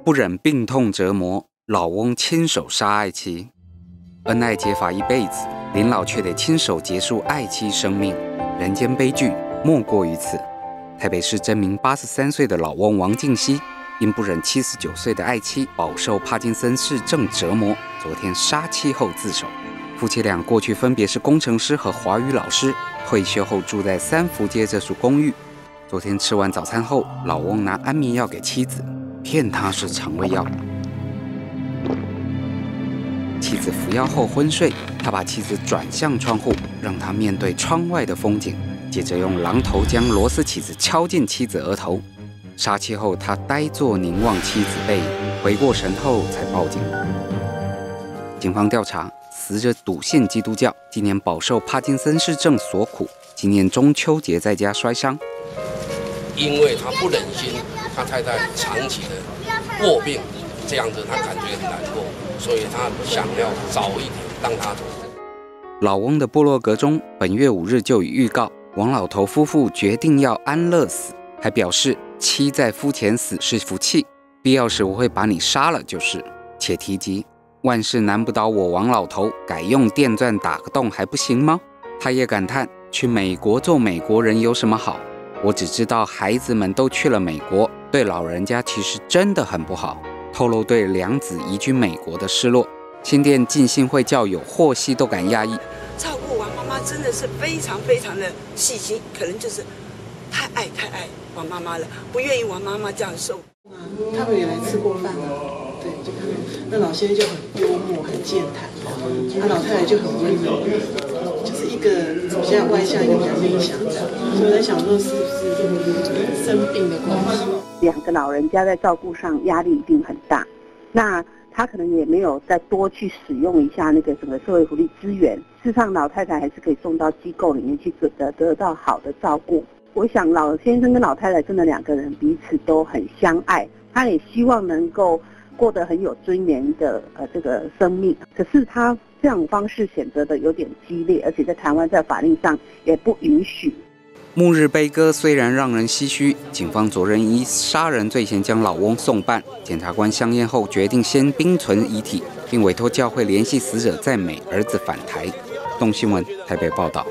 不忍病痛折磨，老翁亲手杀爱妻。恩爱结法一辈子，临老却得亲手结束爱妻生命，人间悲剧莫过于此。台北市真名83岁的老翁王敬熙，因不忍79岁的爱妻饱受帕金森氏症折磨，昨天杀妻后自首。夫妻俩过去分别是工程师和华语老师，退休后住在三福街这处公寓。昨天吃完早餐后，老翁拿安眠药给妻子，骗她是肠胃药。妻子服药后昏睡，他把妻子转向窗户，让她面对窗外的风景，接着用榔头将螺丝起子敲进妻子额头。杀妻后，他呆坐凝望妻子背影，回过神后才报警。警方调查，死者笃信基督教，今年饱受帕金森氏症所苦，今年中秋节在家摔伤。因为他不忍心他太太长期的卧病，这样子他感觉很难过，所以他想要早一点让他走。老翁的部落格中，本月5日就已预告，王老头夫妇决定要安乐死，还表示妻在夫前死是福气，必要时我会把你杀了就是。且提及万事难不倒我王老头，改用电钻打个洞还不行吗？他也感叹去美国做美国人有什么好？我只知道孩子们都去了美国，对老人家其实真的很不好。透露对两子移居美国的失落，新店浸信会教友获悉都感讶异。照顾王妈妈真的是非常非常的细心，可能就是太爱王妈妈了，不愿意王妈妈这样受。他们也来吃过饭嘛，对，就看到那老先生就很幽默、很健谈，老太太就很温柔，就是一个比较外向，一个比较内向的。所以我在想说，是不是生病的关系？两个老人家在照顾上压力一定很大，那他可能也没有再多去使用一下那个整个社会福利资源。事实上，老太太还是可以送到机构里面去得到好的照顾。我想老先生跟老太太真的两个人彼此都很相爱，他也希望能够过得很有尊严的这个生命。可是他这种方式显得的有点激烈，而且在台湾在法令上也不允许。暮日悲歌虽然让人唏嘘，警方昨日依杀人罪嫌将老翁送办。检察官相验后决定先冰存遗体，并委托教会联系死者在美儿子返台。动新闻台北报道。